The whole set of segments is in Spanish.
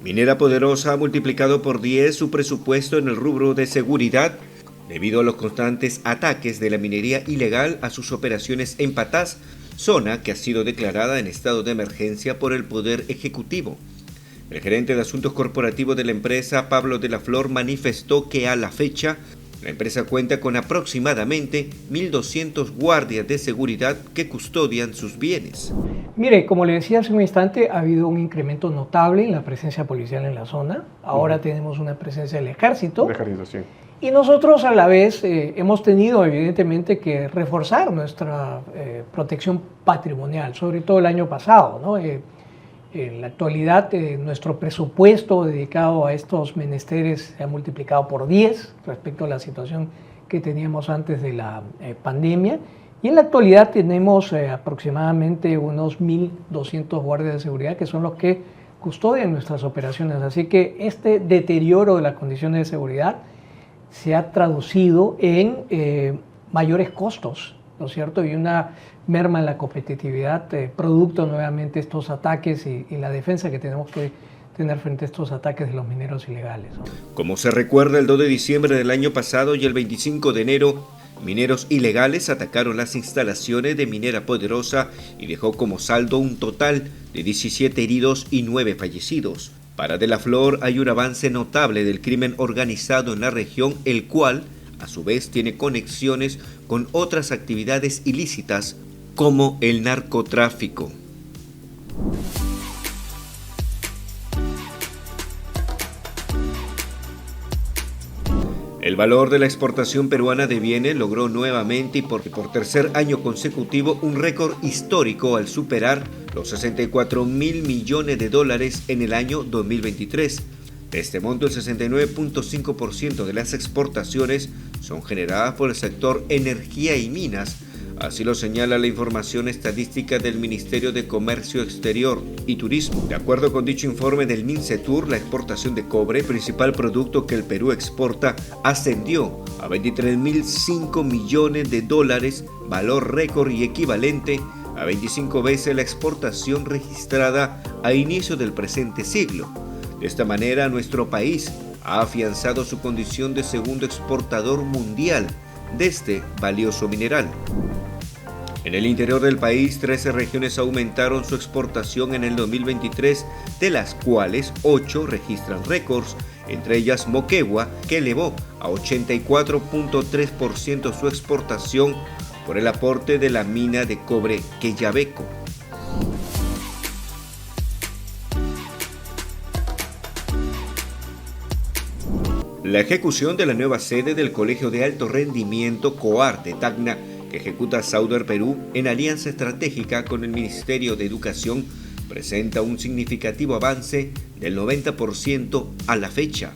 Minera Poderosa ha multiplicado por 10 su presupuesto en el rubro de seguridad debido a los constantes ataques de la minería ilegal a sus operaciones en Patás, zona que ha sido declarada en estado de emergencia por el Poder Ejecutivo. El gerente de Asuntos Corporativos de la empresa, Pablo de la Flor, manifestó que a la fecha la empresa cuenta con aproximadamente 1.200 guardias de seguridad que custodian sus bienes. Mire, como le decía hace un instante, ha habido un incremento notable en la presencia policial en la zona. Ahora tenemos una presencia del ejército. Sí. Y nosotros a la vez hemos tenido evidentemente que reforzar nuestra protección patrimonial, sobre todo el año pasado, ¿no? En la actualidad nuestro presupuesto dedicado a estos menesteres se ha multiplicado por 10 respecto a la situación que teníamos antes de la pandemia, y en la actualidad tenemos aproximadamente unos 1.200 guardias de seguridad que son los que custodian nuestras operaciones. Así que este deterioro de las condiciones de seguridad se ha traducido en mayores costos, ¿no es cierto? Y una merma en la competitividad, producto nuevamente de estos ataques y la defensa que tenemos que tener frente a estos ataques de los mineros ilegales, ¿no? Como se recuerda, el 2 de diciembre del año pasado y el 25 de enero, mineros ilegales atacaron las instalaciones de Minera Poderosa y dejó como saldo un total de 17 heridos y 9 fallecidos. Para De la Flor hay un avance notable del crimen organizado en la región, el cual a su vez tiene conexiones con otras actividades ilícitas como el narcotráfico. El valor de la exportación peruana de bienes logró nuevamente y por tercer año consecutivo un récord histórico al superar los 64.000 millones de dólares en el año 2023. De este monto, el 69.5% de las exportaciones son generadas por el sector energía y minas. Así lo señala la información estadística del Ministerio de Comercio Exterior y Turismo. De acuerdo con dicho informe del Mincetur, la exportación de cobre, principal producto que el Perú exporta, ascendió a 23.005 millones de dólares, valor récord y equivalente a 25 veces la exportación registrada a inicio del presente siglo. De esta manera, nuestro país ha afianzado su condición de segundo exportador mundial de este valioso mineral. En el interior del país, 13 regiones aumentaron su exportación en el 2023, de las cuales 8 registran récords, entre ellas Moquegua, que elevó a 84.3% su exportación por el aporte de la mina de cobre Quellaveco. La ejecución de la nueva sede del Colegio de Alto Rendimiento COAR de Tacna, que ejecuta Sauder Perú en alianza estratégica con el Ministerio de Educación, presenta un significativo avance del 90% a la fecha.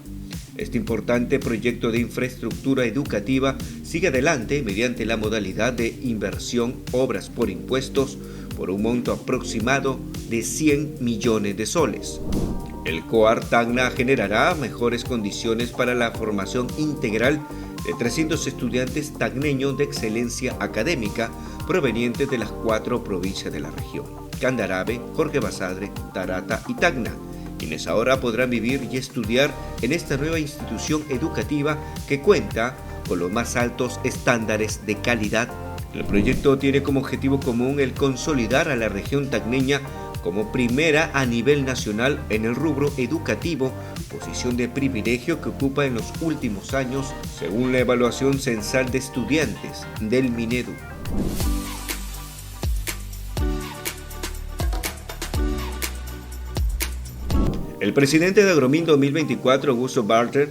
Este importante proyecto de infraestructura educativa sigue adelante mediante la modalidad de inversión obras por impuestos por un monto aproximado de 100 millones de soles. El COAR Tacna generará mejores condiciones para la formación integral de 300 estudiantes tacneños de excelencia académica provenientes de las 4 provincias de la región: Candarave, Jorge Basadre, Tarata y Tacna, quienes ahora podrán vivir y estudiar en esta nueva institución educativa que cuenta con los más altos estándares de calidad. El proyecto tiene como objetivo común el consolidar a la región tacneña como primera a nivel nacional en el rubro educativo, posición de privilegio que ocupa en los últimos años según la evaluación censal de estudiantes del Minedu. El presidente de Agromin 2024, Augusto Barter,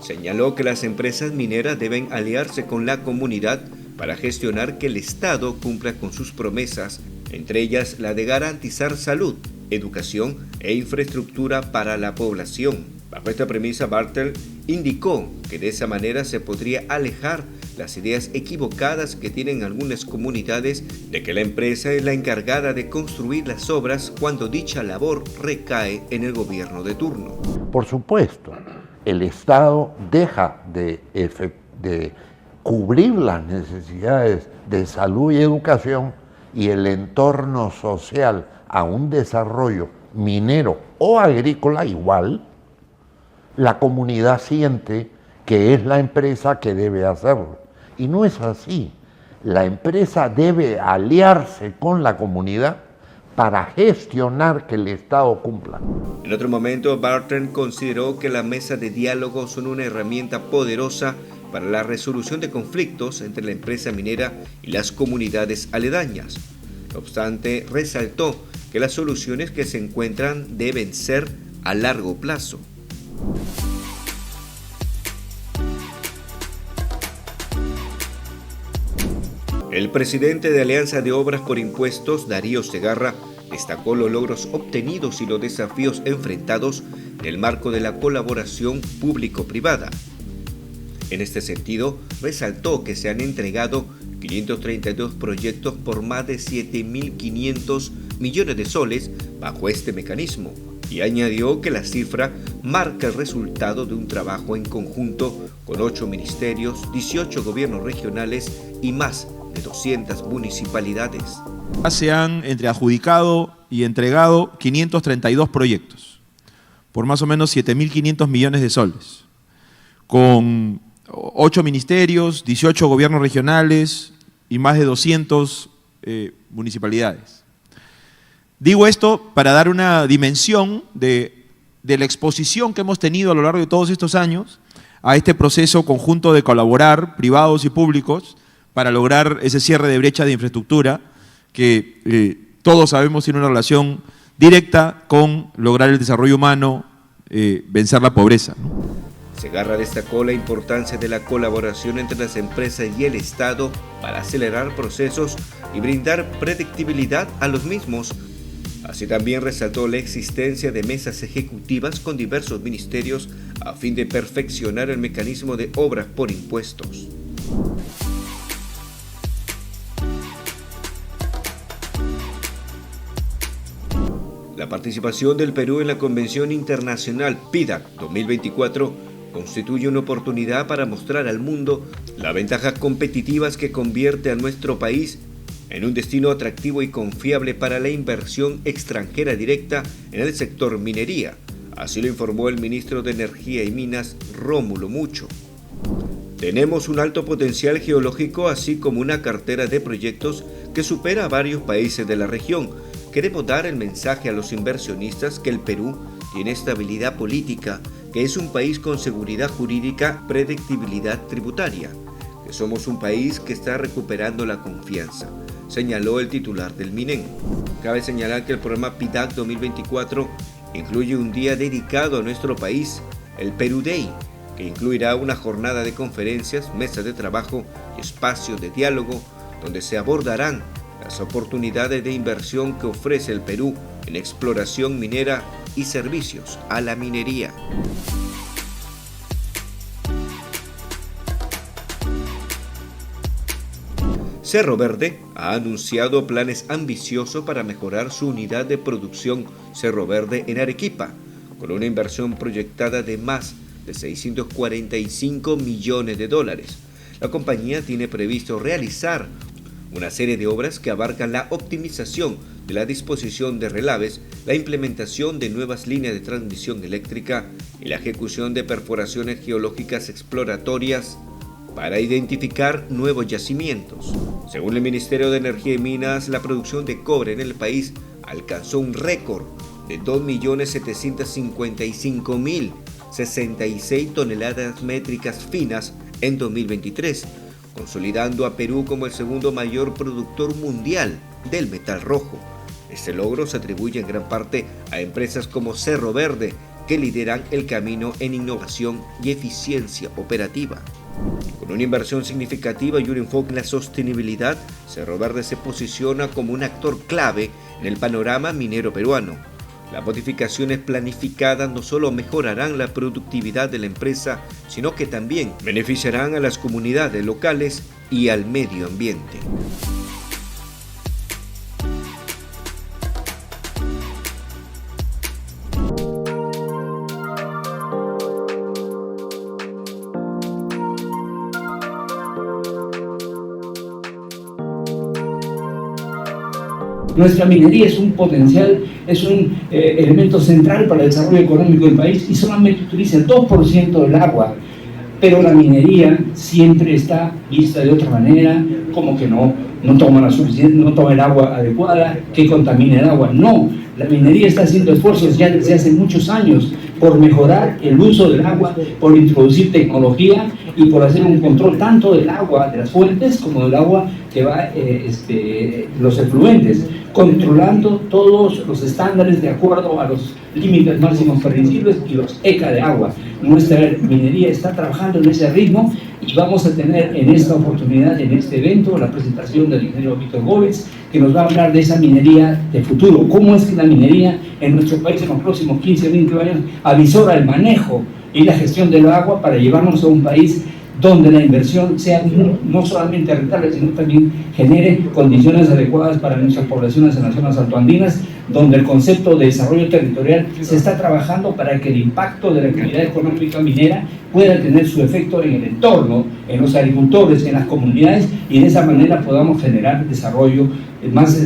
señaló que las empresas mineras deben aliarse con la comunidad para gestionar que el Estado cumpla con sus promesas, entre ellas la de garantizar salud, educación e infraestructura para la población. Bajo esta premisa, Bartel indicó que de esa manera se podría alejar las ideas equivocadas que tienen algunas comunidades de que la empresa es la encargada de construir las obras cuando dicha labor recae en el gobierno de turno. Por supuesto, el Estado deja de cubrir las necesidades de salud y educación y el entorno social a un desarrollo minero o agrícola igual, la comunidad siente que es la empresa que debe hacerlo. Y no es así. La empresa debe aliarse con la comunidad para gestionar que el Estado cumpla. En otro momento, Barton consideró que la mesa de diálogo son una herramienta poderosa para la resolución de conflictos entre la empresa minera y las comunidades aledañas. No obstante, resaltó que las soluciones que se encuentran deben ser a largo plazo. El presidente de Alianza de Obras por Impuestos, Darío Segarra, destacó los logros obtenidos y los desafíos enfrentados en el marco de la colaboración público-privada. En este sentido, resaltó que se han entregado 532 proyectos por más de 7.500 millones de soles bajo este mecanismo, y añadió que la cifra marca el resultado de un trabajo en conjunto con 8 ministerios, 18 gobiernos regionales y más de 200 municipalidades. Se han entre adjudicado y entregado 532 proyectos por más o menos 7.500 millones de soles, con 8 ministerios, 18 gobiernos regionales y más de 200 municipalidades. Digo esto para dar una dimensión de la exposición que hemos tenido a lo largo de todos estos años a este proceso conjunto de colaborar, privados y públicos, para lograr ese cierre de brecha de infraestructura que todos sabemos tiene una relación directa con lograr el desarrollo humano, vencer la pobreza, ¿no? Segarra destacó la importancia de la colaboración entre las empresas y el Estado para acelerar procesos y brindar predictibilidad a los mismos. Así también resaltó la existencia de mesas ejecutivas con diversos ministerios a fin de perfeccionar el mecanismo de obras por impuestos. La participación del Perú en la Convención Internacional PIDAC 2024 constituye una oportunidad para mostrar al mundo las ventajas competitivas que convierte a nuestro país en un destino atractivo y confiable para la inversión extranjera directa en el sector minería. Así lo informó el ministro de Energía y Minas, Rómulo Mucho. Tenemos un alto potencial geológico, así como una cartera de proyectos que supera a varios países de la región. Queremos dar el mensaje a los inversionistas que el Perú tiene estabilidad política, que es un país con seguridad jurídica, predictibilidad tributaria, que somos un país que está recuperando la confianza, señaló el titular del MINEN. Cabe señalar que el programa PIDAC 2024 incluye un día dedicado a nuestro país, el Perú Day, que incluirá una jornada de conferencias, mesas de trabajo y espacios de diálogo donde se abordarán las oportunidades de inversión que ofrece el Perú en exploración minera y servicios a la minería. Cerro Verde ha anunciado planes ambiciosos para mejorar su unidad de producción Cerro Verde en Arequipa, con una inversión proyectada de más de 645 millones de dólares. La compañía tiene previsto realizar una serie de obras que abarcan la optimización de la disposición de relaves, la implementación de nuevas líneas de transmisión eléctrica y la ejecución de perforaciones geológicas exploratorias para identificar nuevos yacimientos. Según el Ministerio de Energía y Minas, la producción de cobre en el país alcanzó un récord de 2.755.066 toneladas métricas finas en 2023, consolidando a Perú como el segundo mayor productor mundial del metal rojo. Este logro se atribuye en gran parte a empresas como Cerro Verde, que lideran el camino en innovación y eficiencia operativa. Con una inversión significativa y un enfoque en la sostenibilidad, Cerro Verde se posiciona como un actor clave en el panorama minero peruano. Las modificaciones planificadas no solo mejorarán la productividad de la empresa, sino que también beneficiarán a las comunidades locales y al medio ambiente. Nuestra minería es un potencial, es un elemento central para el desarrollo económico del país y solamente utiliza el 2% del agua. Pero la minería siempre está vista de otra manera, como que no toma no toma el agua adecuada, que contamina el agua. No, la minería está haciendo esfuerzos ya desde hace muchos años por mejorar el uso del agua, por introducir tecnología y por hacer un control tanto del agua, de las fuentes, como del agua que va, los efluentes, controlando todos los estándares de acuerdo a los límites máximos permisibles y los ECA de agua. Nuestra minería está trabajando en ese ritmo y vamos a tener en esta oportunidad, en este evento, la presentación del ingeniero Víctor Gómez, que nos va a hablar de esa minería de futuro. Cómo es que la minería en nuestro país en los próximos 15 o 20 años avisora el manejo y la gestión del agua para llevarnos a un país donde la inversión sea no solamente rentable, sino también genere condiciones adecuadas para nuestras poblaciones en las zonas altoandinas, donde el concepto de desarrollo territorial se está trabajando para que el impacto de la actividad económica minera pueda tener su efecto en el entorno, en los agricultores, en las comunidades, y de esa manera podamos generar desarrollo más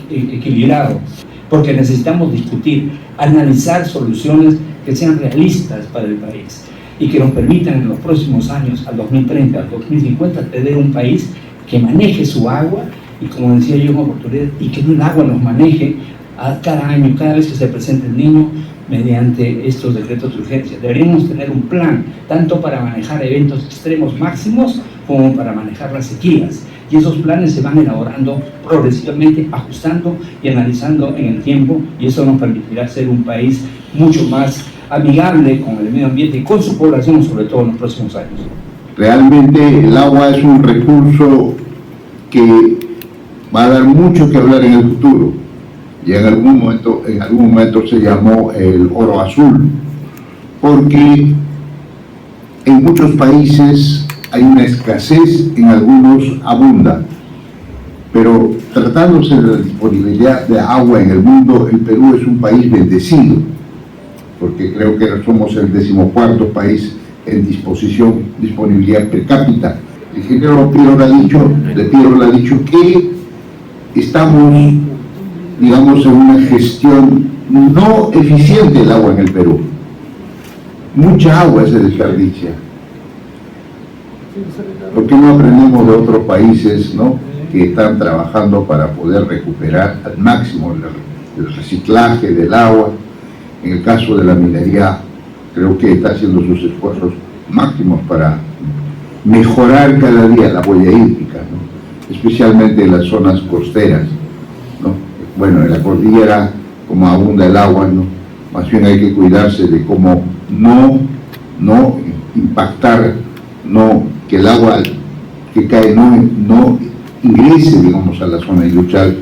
equilibrado. Porque necesitamos discutir, analizar soluciones que sean realistas para el país y que nos permitan en los próximos años, al 2030, al 2050, tener un país que maneje su agua y, como decía yo en oportunidad, y que el agua nos maneje a cada año, cada vez que se presente el niño, mediante estos decretos de urgencia. Deberíamos tener un plan, tanto para manejar eventos extremos máximos como para manejar las sequías. Y esos planes se van elaborando progresivamente, ajustando y analizando en el tiempo, y eso nos permitirá ser un país mucho más amigable con el medio ambiente y con su población, sobre todo en los próximos años. Realmente el agua es un recurso que va a dar mucho que hablar en el futuro, y en algún momento se llamó el oro azul, porque en muchos países hay una escasez, en algunos abunda, pero tratándose de la disponibilidad de agua en el mundo, el Perú es un país bendecido, porque creo que somos el 14º país en disponibilidad per cápita. El ingeniero Piero le ha dicho que estamos, digamos, en una gestión no eficiente del agua en el Perú. Mucha agua se desperdicia. ¿Por qué no aprendemos de otros países, ¿no?, que están trabajando para poder recuperar al máximo el reciclaje del agua? En el caso de la minería, creo que está haciendo sus esfuerzos máximos para mejorar cada día la huella hídrica, ¿no?, especialmente en las zonas costeras, ¿no? Bueno, en la cordillera, como abunda el agua, ¿no?, más bien hay que cuidarse de cómo no impactar, que el agua que cae no ingrese, digamos, a la zona, y luchar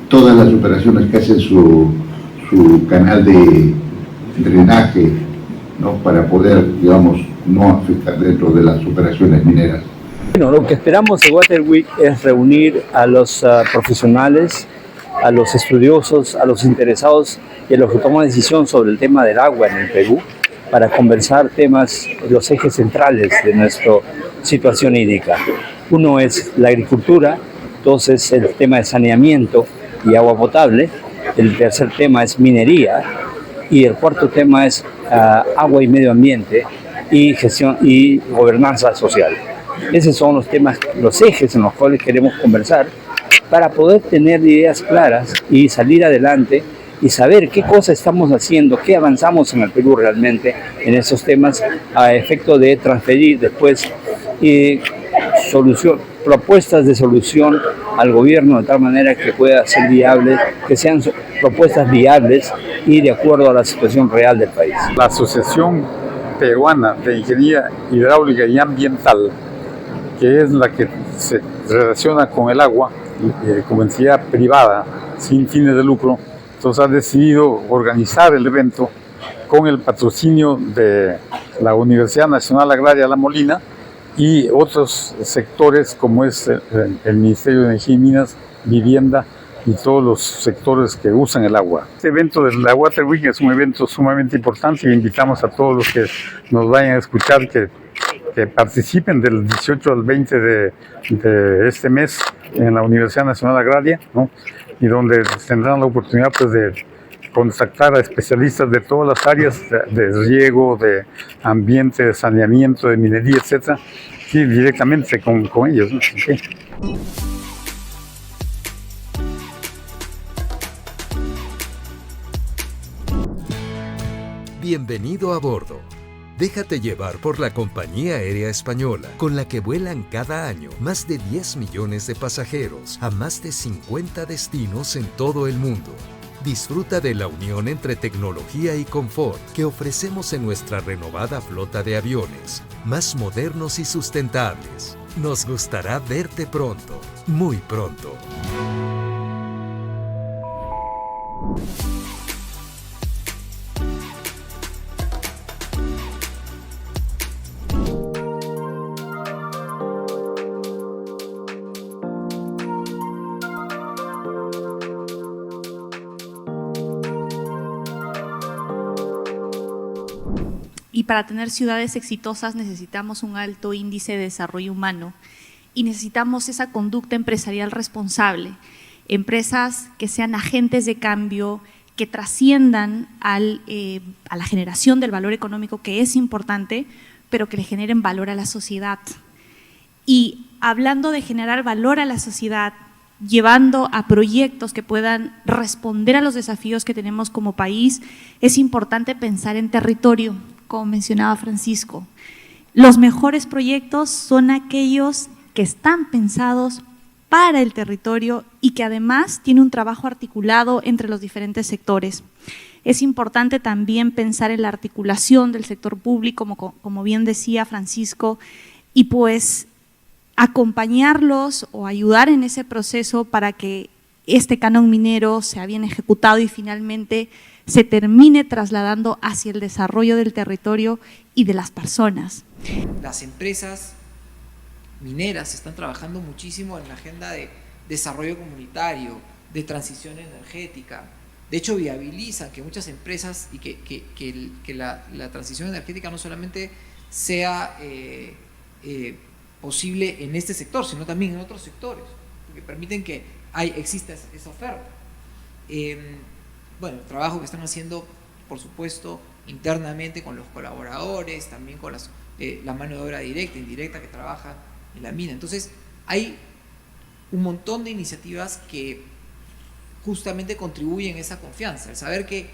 todas las operaciones que hacen su canal de drenaje, ¿no?, para poder, digamos, no afectar dentro de las operaciones mineras. Bueno, lo que esperamos de Water Week es reunir a los profesionales, a los estudiosos, a los interesados y a los que toman decisión sobre el tema del agua en el Perú, para conversar temas, los ejes centrales de nuestra situación hídrica. Uno es la agricultura, dos es el tema de saneamiento y agua potable, el tercer tema es minería, y el cuarto tema es agua y medio ambiente y gestión y gobernanza social. Esos son los temas, los ejes en los cuales queremos conversar para poder tener ideas claras y salir adelante y saber qué cosas estamos haciendo, qué avanzamos en el Perú realmente en esos temas, a efecto de transferir después propuestas de solución al gobierno, de tal manera que pueda ser viable, que sean propuestas viables y de acuerdo a la situación real del país. La Asociación Peruana de Ingeniería Hidráulica y Ambiental, que es la que se relaciona con el agua como entidad privada sin fines de lucro, entonces ha decidido organizar el evento con el patrocinio de la Universidad Nacional Agraria La Molina y otros sectores como es el Ministerio de Energía y Minas, Vivienda y todos los sectores que usan el agua. Este evento de la Water Week es un evento sumamente importante y invitamos a todos los que nos vayan a escuchar que que participen del 18 al 20 de este mes en la Universidad Nacional Agraria, ¿no? Y donde tendrán la oportunidad pues, de contactar a especialistas de todas las áreas de riego, de ambiente, de saneamiento, de minería, etcétera, y directamente con ellos, ¿no? Sí. Bienvenido a bordo. Déjate llevar por la compañía aérea española, con la que vuelan cada año más de 10 millones de pasajeros a más de 50 destinos en todo el mundo. Disfruta de la unión entre tecnología y confort que ofrecemos en nuestra renovada flota de aviones, más modernos y sustentables. Nos gustará verte pronto, muy pronto. Y para tener ciudades exitosas necesitamos un alto índice de desarrollo humano y necesitamos esa conducta empresarial responsable, empresas que sean agentes de cambio, que trasciendan a la generación del valor económico, que es importante, pero que le generen valor a la sociedad. Y hablando de generar valor a la sociedad, llevando a proyectos que puedan responder a los desafíos que tenemos como país, es importante pensar en territorio, como mencionaba Francisco. Los mejores proyectos son aquellos que están pensados para el territorio y que además tiene un trabajo articulado entre los diferentes sectores. Es importante también pensar en la articulación del sector público, como bien decía Francisco, y pues acompañarlos o ayudar en ese proceso para que este canon minero sea bien ejecutado y finalmente se termine trasladando hacia el desarrollo del territorio y de las personas. Las empresas mineras están trabajando muchísimo en la agenda de desarrollo comunitario, de transición energética. De hecho, viabilizan que muchas empresas y que la transición energética no solamente sea posible en este sector, sino también en otros sectores, porque permiten que exista esa oferta. Bueno, el trabajo que están haciendo, por supuesto, internamente con los colaboradores, también con la mano de obra directa e indirecta que trabaja en la mina. Entonces, hay un montón de iniciativas que justamente contribuyen a esa confianza. El saber que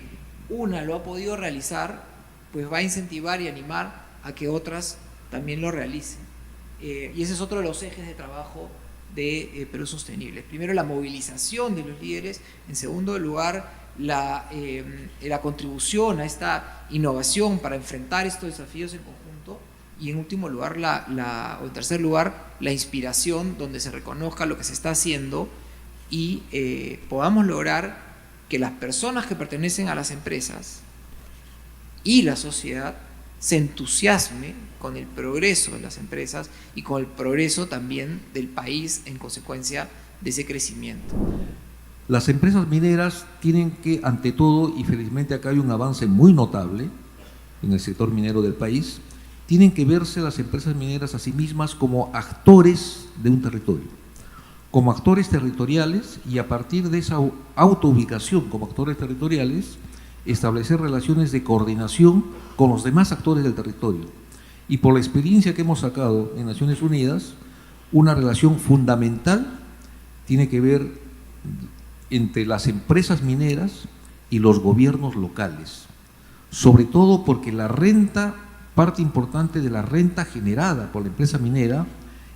una lo ha podido realizar, pues va a incentivar y animar a que otras también lo realicen. Y ese es otro de los ejes de trabajo de Perú Sostenible. Primero, la movilización de los líderes. En segundo lugar, la contribución a esta innovación para enfrentar estos desafíos en conjunto. Y en último lugar, o en tercer lugar, la inspiración, donde se reconozca lo que se está haciendo y podamos lograr que las personas que pertenecen a las empresas y la sociedad se entusiasme con el progreso de las empresas y con el progreso también del país en consecuencia de ese crecimiento. Las empresas mineras tienen que, ante todo, y felizmente acá hay un avance muy notable en el sector minero del país, tienen que verse las empresas mineras a sí mismas como actores de un territorio, como actores territoriales, y a partir de esa autoubicación como actores territoriales, establecer relaciones de coordinación con los demás actores del territorio. Y por la experiencia que hemos sacado en Naciones Unidas, una relación fundamental tiene que ver entre las empresas mineras y los gobiernos locales, sobre todo porque la renta, parte importante de la renta generada por la empresa minera,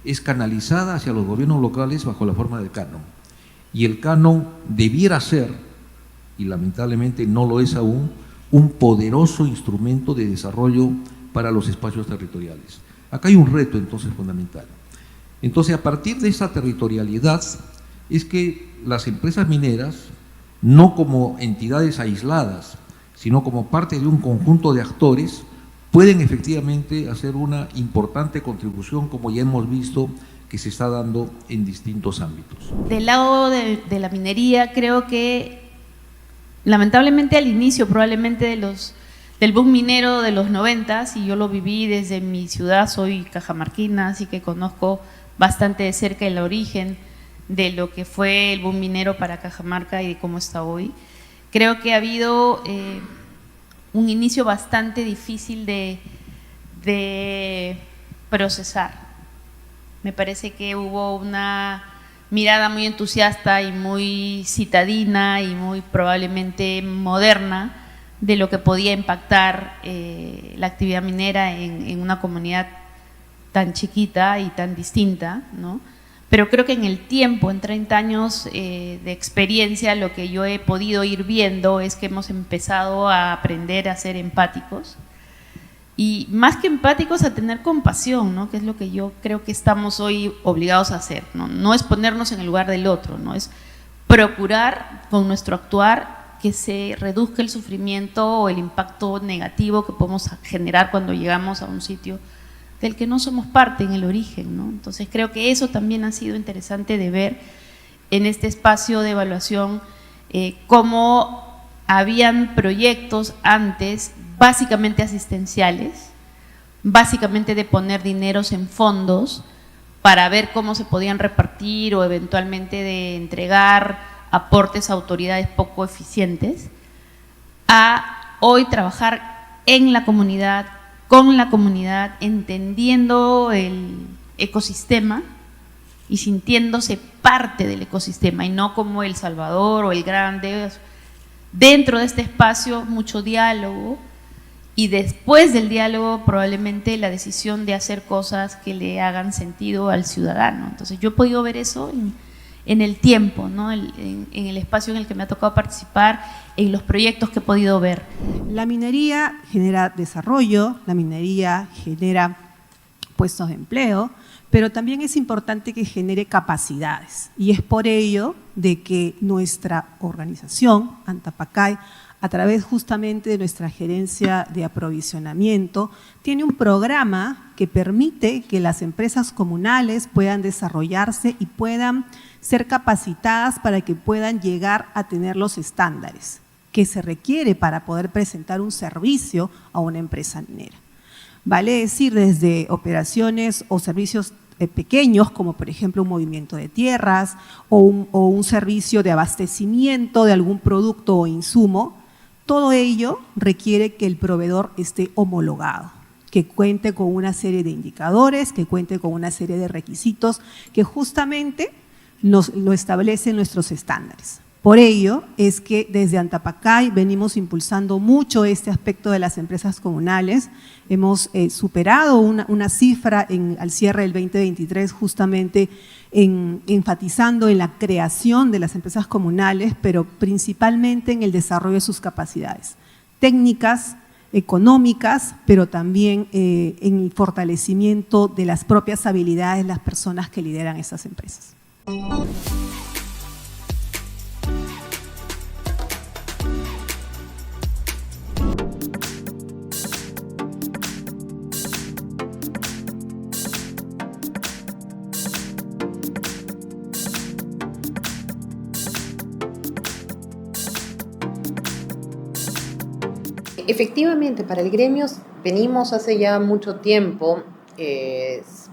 es canalizada hacia los gobiernos locales bajo la forma del canon. Y el canon debiera ser, y lamentablemente no lo es aún, un poderoso instrumento de desarrollo para los espacios territoriales. Acá hay un reto entonces fundamental. Entonces, a partir de esa territorialidad es que las empresas mineras, no como entidades aisladas, sino como parte de un conjunto de actores, pueden efectivamente hacer una importante contribución, como ya hemos visto que se está dando en distintos ámbitos. Del lado de la minería, creo que lamentablemente al inicio probablemente del boom minero de los 90s, y yo lo viví desde mi ciudad, soy cajamarquina, así que conozco bastante de cerca el origen de lo que fue el boom minero para Cajamarca y de cómo está hoy. Creo que ha habido un inicio bastante difícil de procesar. Me parece que hubo una mirada muy entusiasta y muy citadina y muy probablemente moderna de lo que podía impactar la actividad minera en una comunidad tan chiquita y tan distinta, ¿no? Pero creo que en el tiempo, en 30 años de experiencia, lo que yo he podido ir viendo es que hemos empezado a aprender a ser empáticos, y más que empáticos, a tener compasión, ¿no? Que es lo que yo creo que estamos hoy obligados a hacer, ¿no? No es ponernos en el lugar del otro, ¿no? Es procurar con nuestro actuar que se reduzca el sufrimiento o el impacto negativo que podemos generar cuando llegamos a un sitio del que no somos parte en el origen, ¿no? Entonces creo que eso también ha sido interesante de ver en este espacio de evaluación, cómo habían proyectos antes básicamente asistenciales, básicamente de poner dineros en fondos para ver cómo se podían repartir o eventualmente de entregar aportes a autoridades poco eficientes, a hoy trabajar en la comunidad, con la comunidad, entendiendo el ecosistema y sintiéndose parte del ecosistema y no como el salvador o el grande. Dentro de este espacio, mucho diálogo, y después del diálogo probablemente la decisión de hacer cosas que le hagan sentido al ciudadano. Entonces yo he podido ver eso en el tiempo, ¿no? En el espacio en el que me ha tocado participar, en los proyectos que he podido ver. La minería genera desarrollo, la minería genera puestos de empleo, pero también es importante que genere capacidades, y es por ello de que nuestra organización, Antapacay, a través justamente de nuestra gerencia de aprovisionamiento, tiene un programa que permite que las empresas comunales puedan desarrollarse y puedan ser capacitadas para que puedan llegar a tener los estándares que se requiere para poder presentar un servicio a una empresa minera. Vale decir, desde operaciones o servicios pequeños, como por ejemplo un movimiento de tierras o un servicio de abastecimiento de algún producto o insumo, todo ello requiere que el proveedor esté homologado, que cuente con una serie de indicadores, que cuente con una serie de requisitos que justamente lo establecen nuestros estándares. Por ello es que desde Antapacay venimos impulsando mucho este aspecto de las empresas comunales. Hemos superado una cifra al cierre del 2023 justamente enfatizando en la creación de las empresas comunales, pero principalmente en el desarrollo de sus capacidades técnicas, económicas, pero también en el fortalecimiento de las propias habilidades de las personas que lideran estas empresas. Efectivamente, para el gremio venimos hace ya mucho tiempo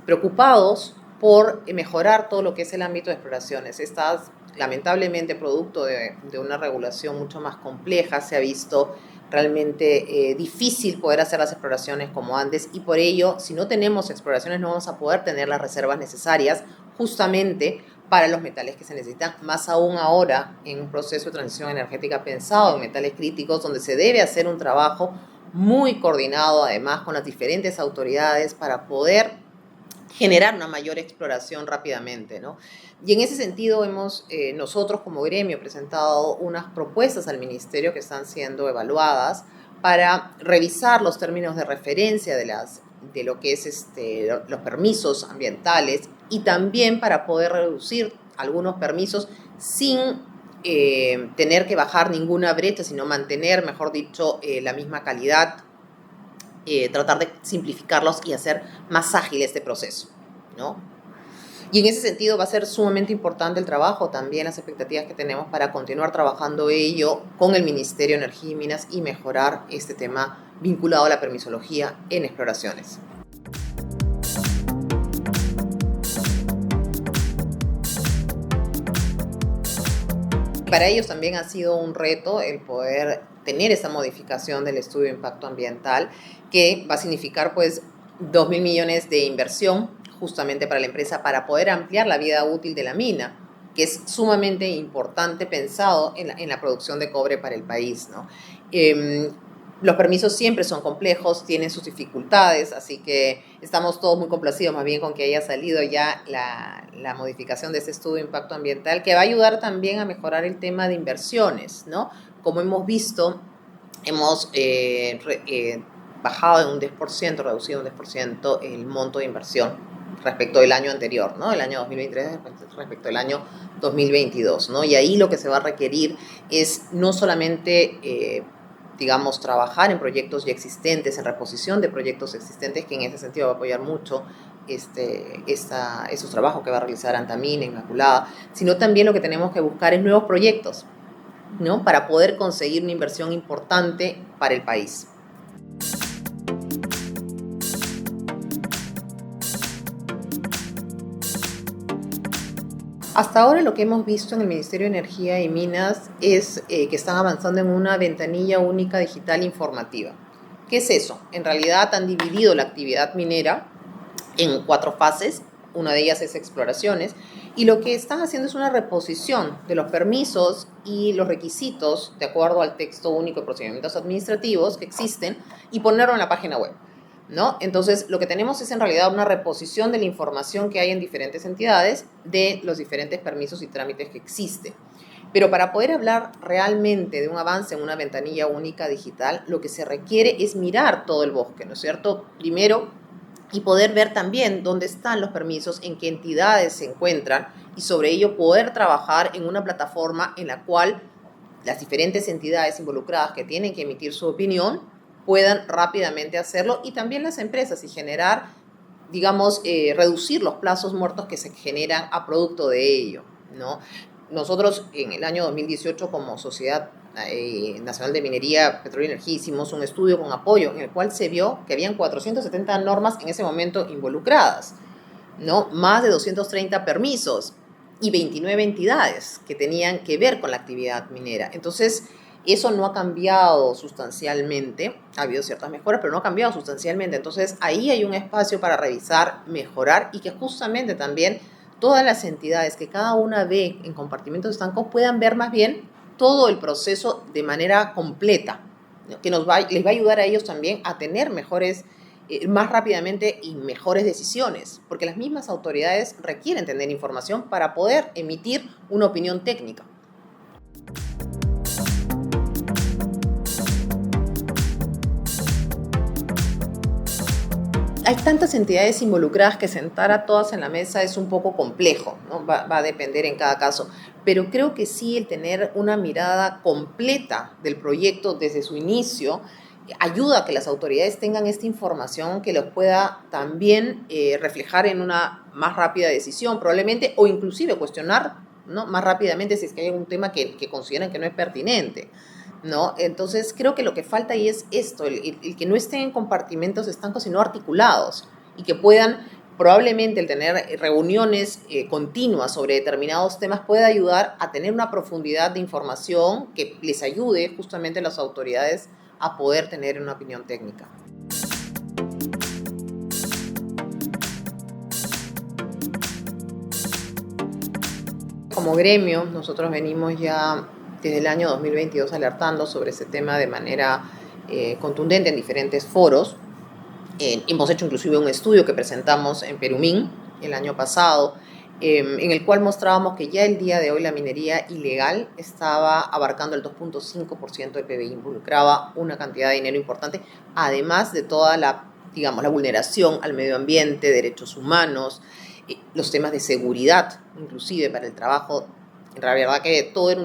preocupados por mejorar todo lo que es el ámbito de exploraciones. Estas, lamentablemente, producto de una regulación mucho más compleja, se ha visto realmente difícil poder hacer las exploraciones como antes, y por ello, si no tenemos exploraciones, no vamos a poder tener las reservas necesarias justamente para los metales que se necesitan, más aún ahora en un proceso de transición energética pensado en metales críticos, donde se debe hacer un trabajo muy coordinado, además con las diferentes autoridades, para poder generar una mayor exploración rápidamente, ¿no? Y en ese sentido hemos nosotros como gremio presentado unas propuestas al Ministerio que están siendo evaluadas para revisar los términos de referencia de lo que es los permisos ambientales, y también para poder reducir algunos permisos sin tener que bajar ninguna brecha, sino mantener, mejor dicho, la misma calidad, tratar de simplificarlos y hacer más ágil este proceso, ¿no? Y en ese sentido va a ser sumamente importante el trabajo, también las expectativas que tenemos para continuar trabajando ello con el Ministerio de Energía y Minas y mejorar este tema vinculado a la permisología en exploraciones. Para ellos también ha sido un reto el poder tener esa modificación del estudio de impacto ambiental, que va a significar pues 2.000 millones de inversión justamente para la empresa para poder ampliar la vida útil de la mina, que es sumamente importante pensado en la producción de cobre para el país, ¿no? Los permisos siempre son complejos, tienen sus dificultades, así que estamos todos muy complacidos más bien con que haya salido ya la modificación de ese estudio de impacto ambiental, que va a ayudar también a mejorar el tema de inversiones, ¿no? Como hemos visto, hemos bajado en un 10%, reducido un 10% el monto de inversión respecto del año anterior, ¿no? El año 2023 respecto al año 2022, ¿no? Y ahí lo que se va a requerir es no solamente digamos, trabajar en proyectos ya existentes, en reposición de proyectos existentes, que en ese sentido va a apoyar mucho esos trabajos que va a realizar Antamina, Inmaculada, sino también lo que tenemos que buscar es nuevos proyectos, ¿no? Para poder conseguir una inversión importante para el país. Hasta ahora lo que hemos visto en el Ministerio de Energía y Minas es que están avanzando en una ventanilla única digital informativa. ¿Qué es eso? En realidad han dividido la actividad minera en 4 fases. Una de ellas es exploraciones. Y lo que están haciendo es una reposición de los permisos y los requisitos de acuerdo al texto único de procedimientos administrativos que existen y ponerlo en la página web, ¿no? Entonces, lo que tenemos es en realidad una reposición de la información que hay en diferentes entidades de los diferentes permisos y trámites que existen. Pero para poder hablar realmente de un avance en una ventanilla única digital, lo que se requiere es mirar todo el bosque, ¿no es cierto? Primero, y poder ver también dónde están los permisos, en qué entidades se encuentran, y sobre ello poder trabajar en una plataforma en la cual las diferentes entidades involucradas que tienen que emitir su opinión puedan rápidamente hacerlo, y también las empresas, y generar, digamos, reducir los plazos muertos que se generan a producto de ello, ¿no? Nosotros en el año 2018 como Sociedad Nacional de Minería, Petróleo y Energía hicimos un estudio con apoyo en el cual se vio que habían 470 normas en ese momento involucradas, ¿no? Más de 230 permisos y 29 entidades que tenían que ver con la actividad minera. Entonces, eso no ha cambiado sustancialmente, ha habido ciertas mejoras, pero no ha cambiado sustancialmente. Entonces, ahí hay un espacio para revisar, mejorar, y que justamente también todas las entidades que cada una ve en compartimentos estancos puedan ver más bien todo el proceso de manera completa, ¿no? Que les va a ayudar a ellos también a tener mejores, más rápidamente y mejores decisiones, porque las mismas autoridades requieren tener información para poder emitir una opinión técnica. Hay tantas entidades involucradas que sentar a todas en la mesa es un poco complejo, ¿no? Va a depender en cada caso, pero creo que sí el tener una mirada completa del proyecto desde su inicio ayuda a que las autoridades tengan esta información que los pueda también reflejar en una más rápida decisión probablemente, o inclusive cuestionar, ¿no? Más rápidamente si es que hay un tema que consideran que no es pertinente, ¿no? Entonces creo que lo que falta ahí es esto, el que no estén en compartimentos estancos sino articulados, y que puedan, probablemente el tener reuniones continuas sobre determinados temas puede ayudar a tener una profundidad de información que les ayude justamente a las autoridades a poder tener una opinión técnica. Como gremio, nosotros venimos ya desde el año 2022 alertando sobre ese tema de manera contundente en diferentes foros. Hemos hecho inclusive un estudio que presentamos en Perumín el año pasado, en el cual mostrábamos que ya el día de hoy la minería ilegal estaba abarcando el 2.5% del PBI, involucraba una cantidad de dinero importante, además de toda la vulneración al medio ambiente, derechos humanos, los temas de seguridad, inclusive para el trabajo. La verdad que todo es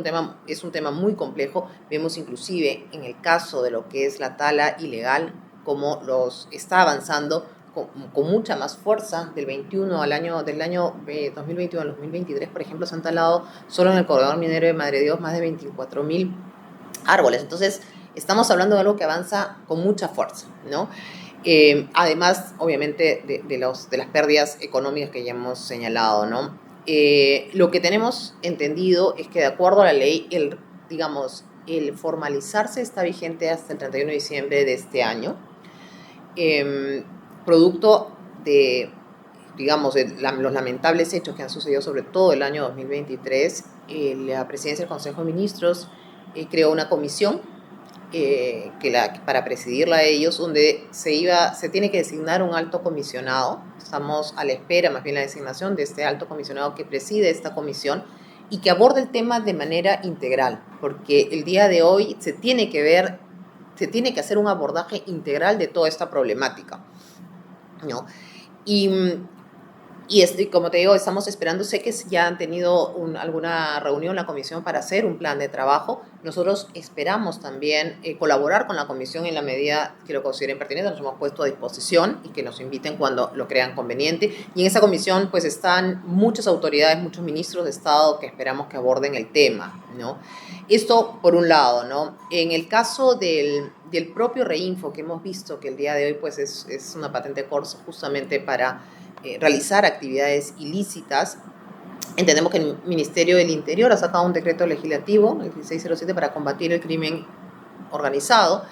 un tema muy complejo. Vemos inclusive en el caso de lo que es la tala ilegal, cómo está avanzando con mucha más fuerza del año 2021 al 2023. Por ejemplo, se han talado solo en el corredor minero de Madre Dios más de 24.000 árboles. Entonces, estamos hablando de algo que avanza con mucha fuerza, ¿no? Además, obviamente, de las pérdidas económicas que ya hemos señalado, ¿no? Lo que tenemos entendido es que de acuerdo a la ley, el formalizarse está vigente hasta el 31 de diciembre de este año, producto de, los lamentables hechos que han sucedido sobre todo el año 2023. La Presidencia del Consejo de Ministros creó una comisión para presidirla a ellos, donde se tiene que designar un alto comisionado. Estamos a la espera, más bien, la designación de este alto comisionado que preside esta comisión y que aborde el tema de manera integral, porque el día de hoy se tiene que hacer un abordaje integral de toda esta problemática, ¿no? Y como te digo, estamos esperando, sé que ya han tenido alguna reunión la comisión para hacer un plan de trabajo. Nosotros esperamos también colaborar con la comisión en la medida que lo consideren pertinente. Nos hemos puesto a disposición y que nos inviten cuando lo crean conveniente. Y en esa comisión pues están muchas autoridades, muchos ministros de Estado que esperamos que aborden el tema, ¿no? Esto por un lado, ¿no? En el caso del propio Reinfo, que hemos visto que el día de hoy pues es una patente corsa justamente para realizar actividades ilícitas. Entendemos que el Ministerio del Interior ha sacado un decreto legislativo, el 1607, para combatir el crimen organizado,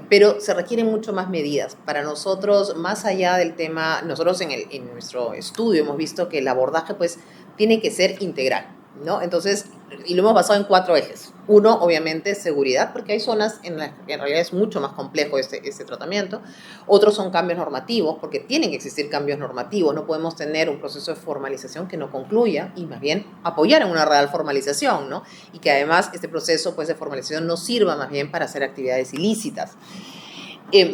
pero se requieren mucho más medidas. Para nosotros, más allá del tema, nosotros en nuestro estudio hemos visto que el abordaje pues tiene que ser integral, ¿no? Entonces, y lo hemos basado en 4 ejes. Uno, obviamente, seguridad, porque hay zonas en las que en realidad es mucho más complejo este tratamiento. Otros son cambios normativos, porque tienen que existir cambios normativos. No podemos tener un proceso de formalización que no concluya y más bien apoyar en una real formalización, ¿no? Y que además este proceso pues, de formalización no sirva más bien para hacer actividades ilícitas.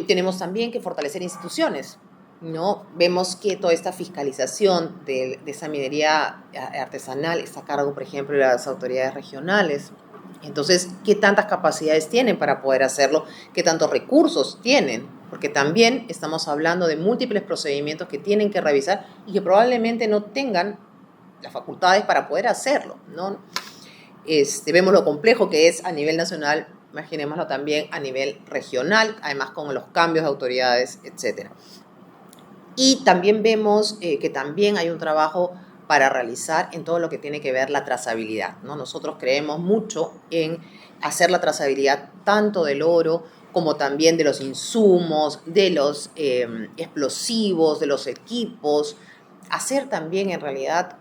Tenemos también que fortalecer instituciones, ¿no? Vemos que toda esta fiscalización de esa minería artesanal está a cargo, por ejemplo, de las autoridades regionales. Entonces, ¿qué tantas capacidades tienen para poder hacerlo? ¿Qué tantos recursos tienen? Porque también estamos hablando de múltiples procedimientos que tienen que revisar y que probablemente no tengan las facultades para poder hacerlo, ¿no? Vemos lo complejo que es a nivel nacional, imaginémoslo también a nivel regional, además con los cambios de autoridades, etc. Y también vemos que también hay un trabajo para realizar en todo lo que tiene que ver la trazabilidad, ¿no? Nosotros creemos mucho en hacer la trazabilidad tanto del oro como también de los insumos, de los explosivos, de los equipos, hacer también en realidad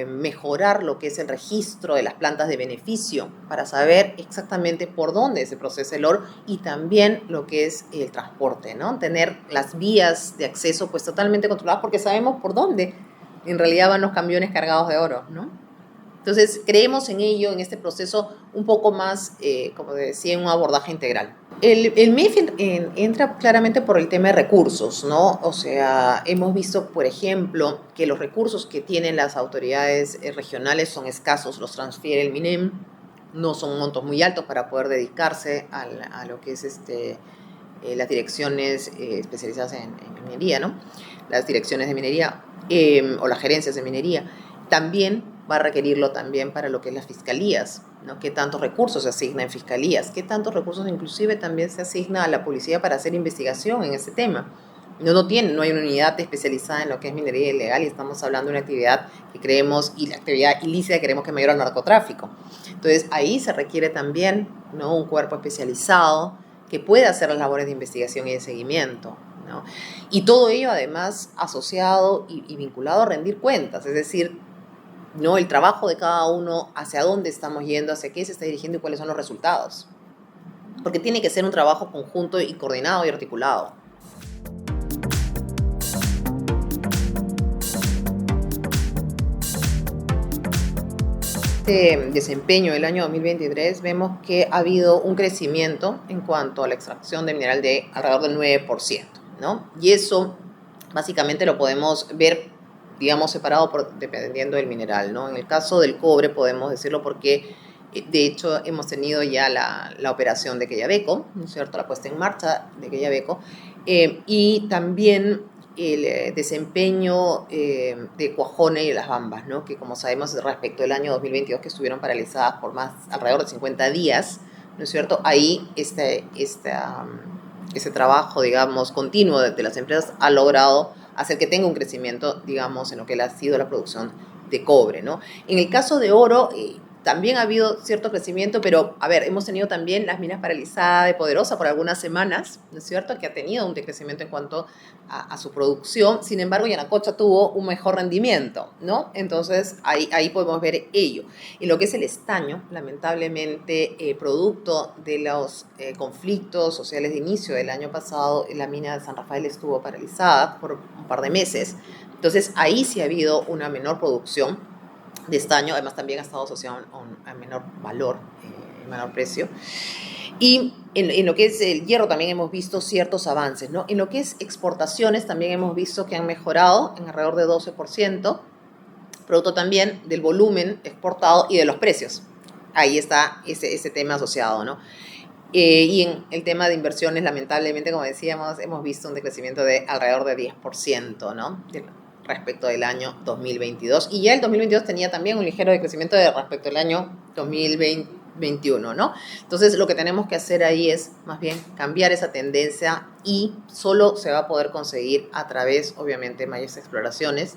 mejorar lo que es el registro de las plantas de beneficio para saber exactamente por dónde se procesa el oro y también lo que es el transporte, ¿no? Tener las vías de acceso pues totalmente controladas porque sabemos por dónde en realidad van los camiones cargados de oro, ¿no? Entonces creemos en ello, en este proceso un poco más, como decía, en un abordaje integral. El MEF entra claramente por el tema de recursos, ¿no? O sea, hemos visto, por ejemplo, que los recursos que tienen las autoridades regionales son escasos, los transfiere el MINEM, no son montos muy altos para poder dedicarse a lo que es las direcciones especializadas en minería, ¿no? Las direcciones de minería o las gerencias de minería. También va a requerirlo también para lo que es las fiscalías, ¿no? ¿Qué tantos recursos se asigna en fiscalías? ¿Qué tantos recursos inclusive también se asigna a la policía para hacer investigación en ese tema? No hay una unidad especializada en lo que es minería ilegal y estamos hablando de una actividad que creemos, y la actividad ilícita que creemos que es mayor al narcotráfico. Entonces ahí se requiere también, ¿no? Un cuerpo especializado que pueda hacer las labores de investigación y de seguimiento, ¿no? Y todo ello además asociado y vinculado a rendir cuentas, es decir, ¿no? El trabajo de cada uno, hacia dónde estamos yendo, hacia qué se está dirigiendo y cuáles son los resultados. Porque tiene que ser un trabajo conjunto y coordinado y articulado. Este desempeño del año 2023 vemos que ha habido un crecimiento en cuanto a la extracción de mineral de alrededor del 9%, ¿no? Y eso básicamente lo podemos ver, digamos, separado dependiendo del mineral, ¿no? En el caso del cobre podemos decirlo porque, de hecho, hemos tenido ya la operación de Quellaveco, ¿no es cierto?, la puesta en marcha de Quellaveco, y también el desempeño de Cuajone y de Las Bambas, ¿no? Que como sabemos respecto del año 2022 que estuvieron paralizadas por alrededor de 50 días, ¿no es cierto? Ahí ese trabajo, digamos, continuo de las empresas ha logrado hacer que tenga un crecimiento, digamos, en lo que ha sido la producción de cobre, ¿no? En el caso de oro, también ha habido cierto crecimiento, pero, a ver, hemos tenido también las minas paralizadas de Poderosa por algunas semanas, ¿no es cierto?, que ha tenido un decrecimiento en cuanto a su producción. Sin embargo, Yanacocha tuvo un mejor rendimiento, ¿no? Entonces, ahí podemos ver ello. En lo que es el estaño, lamentablemente, producto de los conflictos sociales de inicio del año pasado, la mina de San Rafael estuvo paralizada por un par de meses. Entonces, ahí sí ha habido una menor producción de estaño, además también ha estado asociado a menor valor, menor precio. Y en lo que es el hierro también hemos visto ciertos avances, ¿no? En lo que es exportaciones también hemos visto que han mejorado en alrededor de 12%, producto también del volumen exportado y de los precios. Ahí está ese tema asociado, ¿no? Y en el tema de inversiones, lamentablemente, como decíamos, hemos visto un decrecimiento de alrededor de 10%, ¿no?, respecto del año 2022. Y ya el 2022 tenía también un ligero decrecimiento respecto al año 2021, ¿no? Entonces, lo que tenemos que hacer ahí es, más bien, cambiar esa tendencia, y solo se va a poder conseguir a través, obviamente, de mayores exploraciones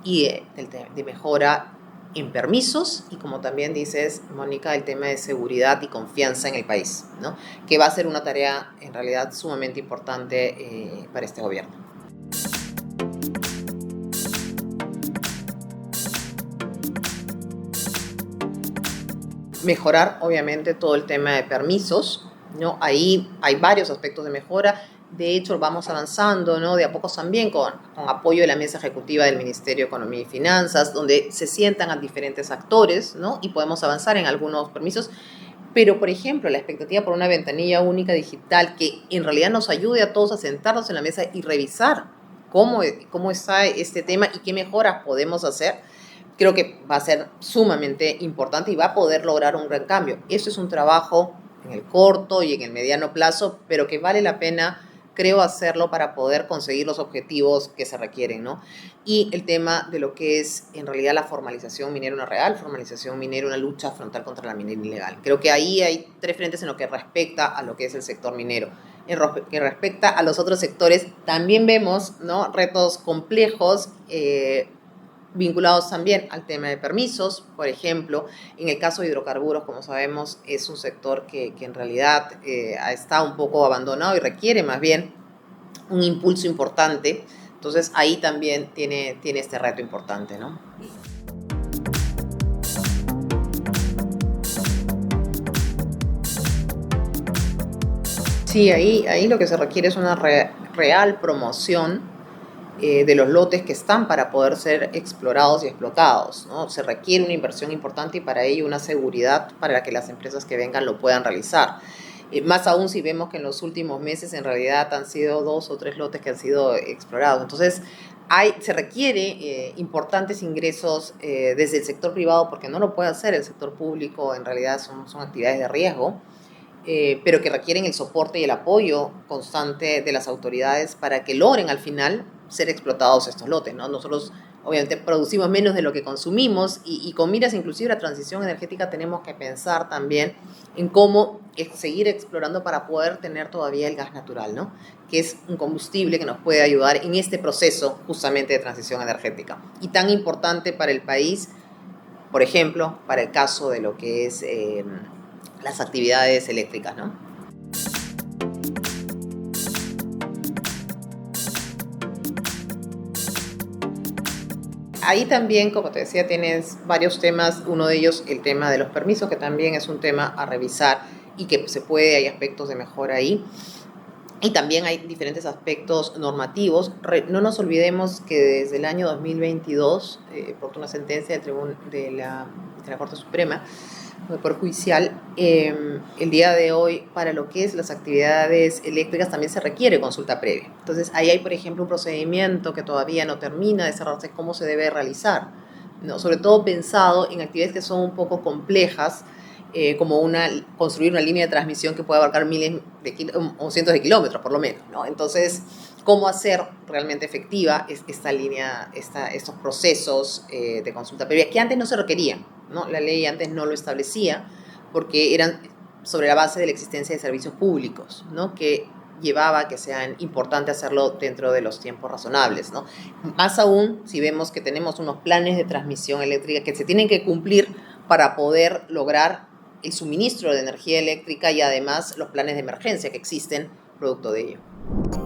y de mejora en permisos, y como también dices, Mónica, el tema de seguridad y confianza en el país, ¿no?, que va a ser una tarea, en realidad, sumamente importante para este gobierno. Mejorar, obviamente, todo el tema de permisos, ¿no? Ahí hay varios aspectos de mejora. De hecho, vamos avanzando, ¿no?, de a pocos también con apoyo de la mesa ejecutiva del Ministerio de Economía y Finanzas, donde se sientan a diferentes actores, ¿no?, y podemos avanzar en algunos permisos. Pero, por ejemplo, la expectativa por una ventanilla única digital que en realidad nos ayude a todos a sentarnos en la mesa y revisar cómo está este tema y qué mejoras podemos hacer, creo que va a ser sumamente importante y va a poder lograr un gran cambio. Eso es un trabajo en el corto y en el mediano plazo, pero que vale la pena, creo, hacerlo para poder conseguir los objetivos que se requieren, ¿no? Y el tema de lo que es, en realidad, la formalización minera, una real formalización minera, una lucha frontal contra la minería ilegal. Creo que ahí hay tres frentes en lo que respecta a lo que es el sector minero. En lo que respecta a los otros sectores, también vemos, ¿no?, retos complejos, vinculados también al tema de permisos. Por ejemplo, en el caso de hidrocarburos, como sabemos, es un sector que en realidad está un poco abandonado y requiere más bien un impulso importante. Entonces, ahí también tiene este reto importante, ¿no? Sí, ahí lo que se requiere es una real promoción de los lotes que están para poder ser explorados y explotados, ¿no? Se requiere una inversión importante y para ello una seguridad para que las empresas que vengan lo puedan realizar. Más aún si vemos que en los últimos meses en realidad han sido 2 o 3 lotes que han sido explorados. Entonces, se requiere importantes ingresos desde el sector privado, porque no lo puede hacer el sector público, en realidad son actividades de riesgo, pero que requieren el soporte y el apoyo constante de las autoridades para que logren al final ser explotados estos lotes, ¿no? Nosotros obviamente producimos menos de lo que consumimos y con miras inclusive a la transición energética tenemos que pensar también en cómo seguir explorando para poder tener todavía el gas natural, ¿no?, que es un combustible que nos puede ayudar en este proceso justamente de transición energética y tan importante para el país, por ejemplo, para el caso de lo que es las actividades eléctricas, ¿no? Ahí también, como te decía, tienes varios temas. Uno de ellos, el tema de los permisos, que también es un tema a revisar y que hay aspectos de mejora ahí. Y también hay diferentes aspectos normativos. No nos olvidemos que desde el año 2022, por una sentencia de la Corte Suprema, del Poder Judicial, el día de hoy, para lo que es las actividades eléctricas, también se requiere consulta previa. Entonces, ahí hay, por ejemplo, un procedimiento que todavía no termina de cerrarse, cómo se debe realizar, ¿no? Sobre todo pensado en actividades que son un poco complejas, como construir una línea de transmisión que pueda abarcar miles o cientos de kilómetros, por lo menos, ¿no? Entonces, cómo hacer realmente efectiva esta línea, estos procesos de consulta previa, que antes no se requerían, ¿no? La ley antes no lo establecía porque eran sobre la base de la existencia de servicios públicos, ¿no? Que llevaba a que sea importante hacerlo dentro de los tiempos razonables, ¿no? Más aún si vemos que tenemos unos planes de transmisión eléctrica que se tienen que cumplir para poder lograr el suministro de energía eléctrica y además los planes de emergencia que existen producto de ello.